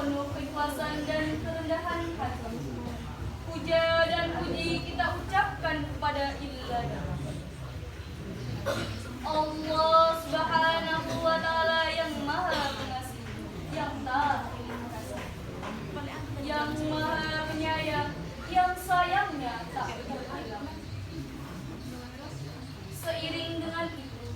penuh keikhlasan dan kerendahan hati. Puja dan puji kita ucapkan kepada Ilahi Allah Subhanahu wa Ta'ala yang Maha Pengasih, yang tak terima kasih, yang Maha Penyayang, yang sayangnya tak terhilang. Seiring dengan itu,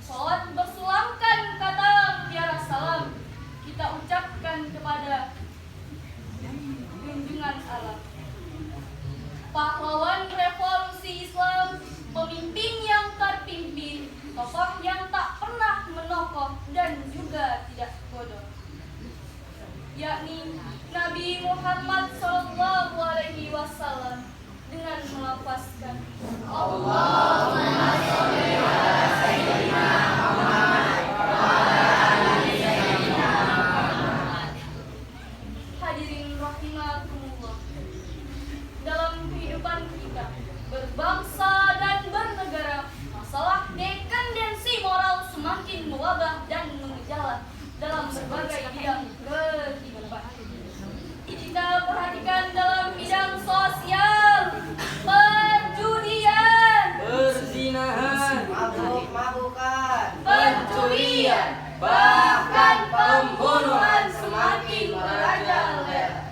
salawat bersulangkan kata mutiara salam kita ucapkan kepada junjungan alam, pahlawan revolusi Islam, pemimpin yang terpimpin, tokoh yang tak pernah menokoh dan juga tidak bodoh, yakni Nabi Muhammad SAW, dengan melafazkan Allahumma sholli ala sayyidina Muhammad wa ala ali sayyidina Muhammad. Hadirin rahimakumullah, dalam kehidupan kita berbangsa dan bernegara, masalah dependensi moral semakin mewabah dan mengejala dalam berbagai bidang kehidupan. Kita perhatikan dalam bidang sosial, perjudian, perzinahan, mabuk-mabukan, pencurian, bahkan pembunuhan semakin merajalela.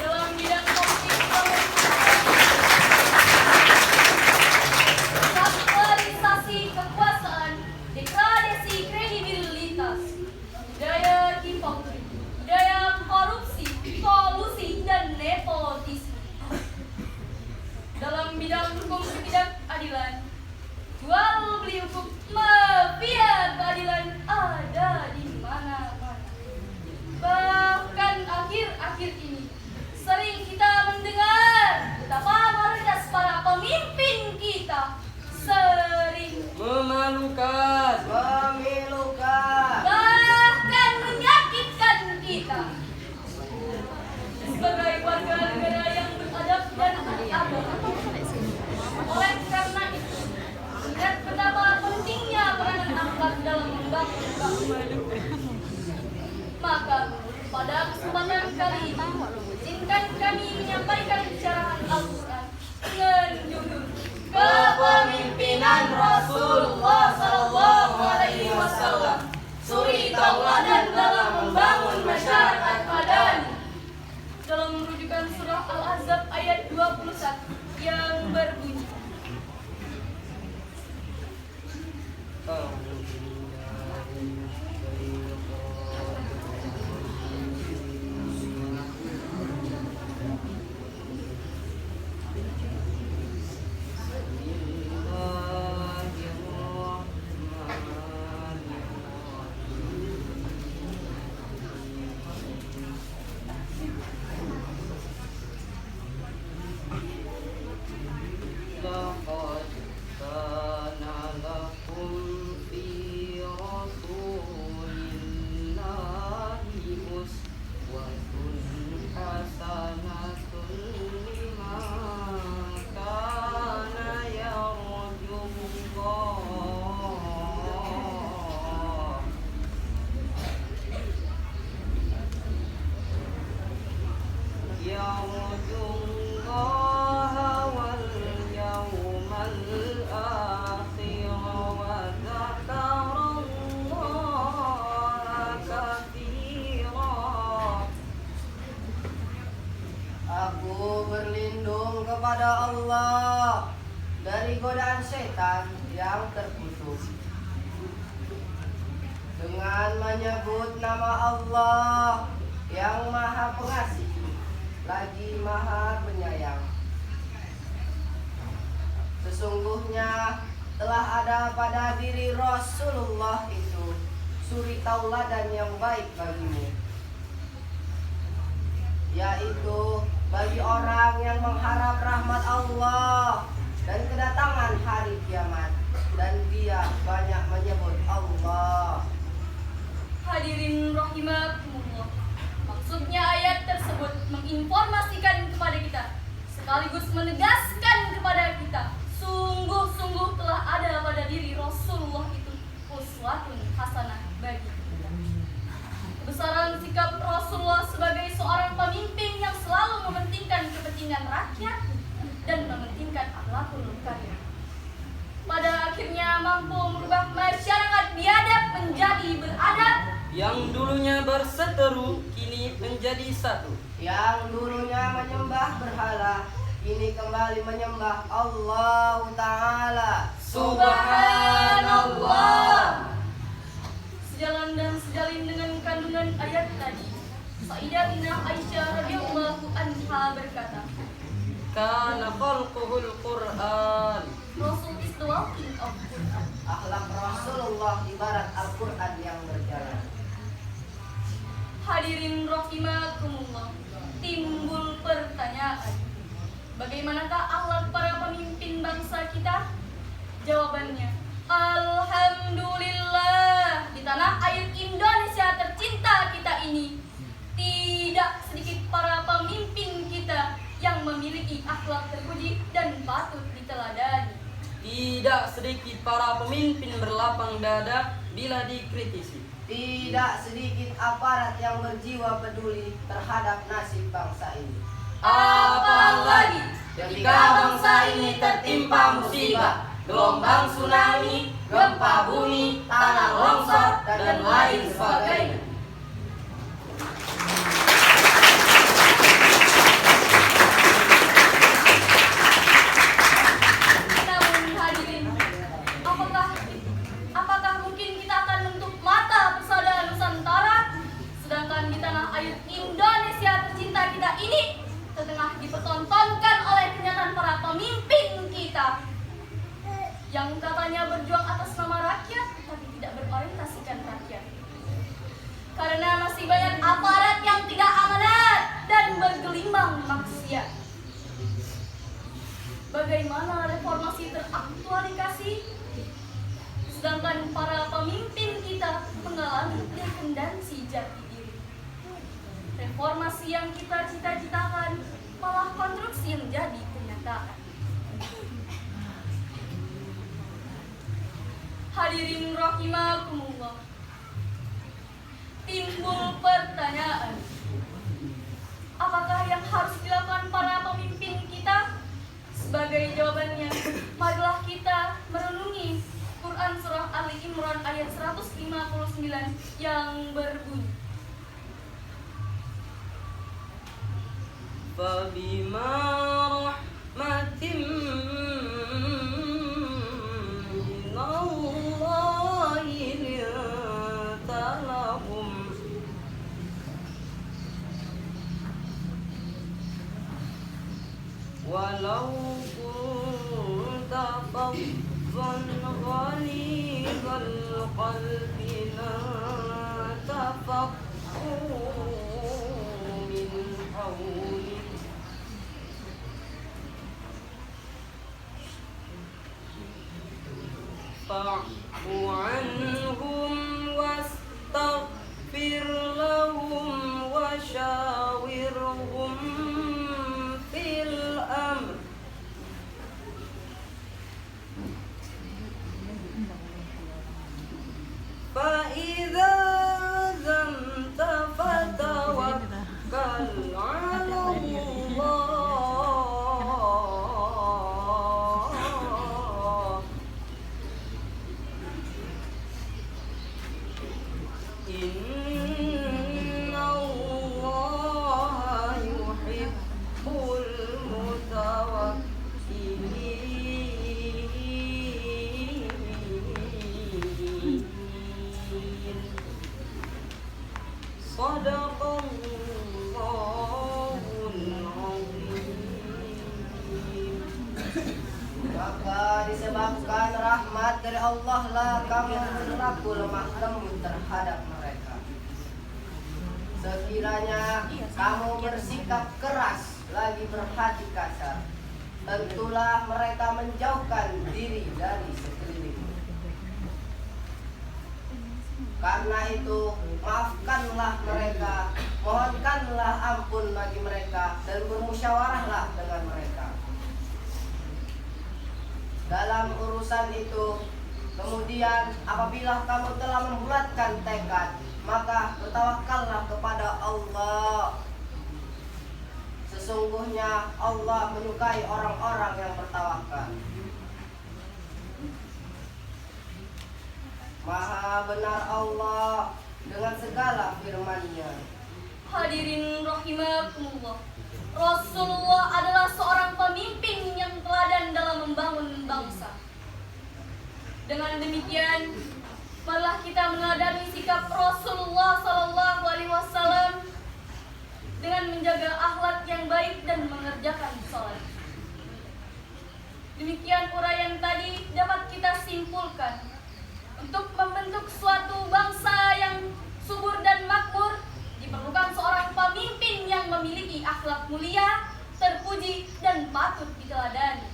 Dalam bidang politik, sekularisasi kekuasaan, degradasi kredibilitas, budaya hipokrit, budaya korupsi, kolusi, dan nepotisme. Dalam bidang hukum ketidakadilan, jual beli hukum, mafia keadilan ada di mana-mana. Bahkan akhir-akhir ini sering kita mendengar betapa mayoritas para pemimpin kita sering memalukan, bahkan menyakitkan kita. Sebagai warga negara yang beradab dan beragama, oleh karena itu, ingat betapa pentingnya peranan akhlak dalam membangun bangsa. Maka pada kesempatan kali ini, izinkan kami menyampaikan bicaraan Al-Quran dengan judul Kepemimpinan Rasulullah SAW, suri tauladan dalam membangun masyarakat madani. Dalam rujukan surah Al-Ahzab ayat 21 yang berbunyi, laqad kana lakum fi rasulillahi uswatun hasanatun liman kana yarjullaha wal yawmal akhir wa dzakarallaha katsira. Aku berlindung kepada Allah dari godaan setan yang terkutuk, dengan menyebut nama Allah yang Maha Pengasih lagi Maha Penyayang. Sesungguhnya telah ada pada diri Rasulullah itu suri tauladan yang baik bagimu, yaitu bagi orang yang mengharap rahmat Allah dan kedatangan hari kiamat, dan dia banyak menyebut Allah. hadirin rahimakumullah, maksudnya ayat tersebut menginformasikan kepada kita sekaligus menegaskan kepada kita, sungguh-sungguh telah ada pada diri Rasulullah itu uswatun hasanah bagi kita. Rasulullah sebagai seorang pemimpin yang selalu mementingkan kepentingan rakyat dan mementingkan akhlakul karim. Pada akhirnya mampu merubah masyarakat biadab menjadi beradab. Yang dulunya berseteru kini menjadi satu. Yang dulunya menyembah berhala kini kembali menyembah Allah Ta'ala. Subhanallah. Sejalan dan sejalin dengan kandungan ayat tadi, Sayyidatina Aisyah radhiyallahu anha berkata, Kana khalquhul Qur'an. Rasul is the walking of Quran. Akhlak Rasulullah ibarat Al-Quran yang berjalan. Hadirin rahimakumullah, timbul pertanyaan, bagaimanakah akhlak para pemimpin bangsa kita? Jawabannya, alhamdulillah, di tanah air Indonesia tercinta kita ini tidak sedikit para pemimpin kita yang memiliki akhlak terpuji dan patut diteladani. Tidak sedikit para pemimpin berlapang dada bila dikritisi. Tidak sedikit aparat yang berjiwa peduli terhadap nasib bangsa ini. Apalagi ketika bangsa ini tertimpa musibah, gelombang tsunami, gempa bumi, tanah longsor, dan lain sebagainya. Namun hadirin, apakah mungkin kita akan menutup mata persaudaraan Nusantara, sedangkan di tanah air Indonesia tercinta kita ini setengah dipertontonkan oleh kenyataan para pemimpin kita yang katanya berjuang atas nama rakyat tapi tidak berorientasikan rakyat. Karena masih banyak aparat yang tidak amanat dan bergelimang maksiat. Bagaimana reformasi teraktualisasi sedangkan para pemimpin kita mengalami dependensi jati diri. Reformasi yang kita cita-citakan malah konstruksi yang jadi kenyataan. Hadirin rahimakumullah, timbul pertanyaan, apakah yang harus dilakukan para pemimpin kita? Sebagai jawabannya, marilah kita merenungi Quran Surah Ali Imran ayat 159 yang berbunyi, Fabima rahmatim minallahi linta lahum walau kunta faddan ghalidhal qalbi lantafaddu min hawlik fa'fu anhum wastaghfir lahum wa syawirhum fil amr فإذا زمت فتوكل على الله إن الله يحب المتوكلين Sadaqallahul azim. Maka disebabkan rahmat dari Allah lah kamu berlaku lemah lembut terhadap mereka. Sekiranya kamu bersikap keras lagi berhati kasar, tentulah mereka menjauhkan diri dari sekelilingmu. Karena itu, maafkanlah mereka, mohonkanlah ampun bagi mereka, dan bermusyawarahlah dengan mereka. Dalam urusan itu, kemudian apabila kamu telah membulatkan tekad, maka bertawakallah kepada Allah. Sesungguhnya Allah menyukai orang-orang yang bertawakal. Maha benar Allah dengan segala firman-Nya. Hadirin rahimakumullah. Rasulullah adalah seorang pemimpin yang teladan dalam membangun bangsa. Dengan demikian, marilah kita meneladani sikap Rasulullah Sallallahu Alaihi Wasallam dengan menjaga akhlak yang baik dan mengerjakan sholat. Demikian uraian tadi dapat kita simpulkan. Untuk membentuk suatu bangsa yang subur dan makmur, diperlukan seorang pemimpin yang memiliki akhlak mulia, terpuji, dan patut diteladani.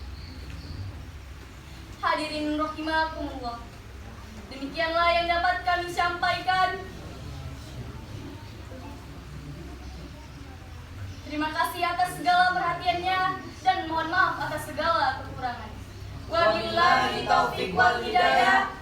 Hadirin rahimakumullah. Demikianlah yang dapat kami sampaikan. Terima kasih atas segala perhatiannya dan mohon maaf atas segala kekurangan. Wabillahi taufiq wal hidayah.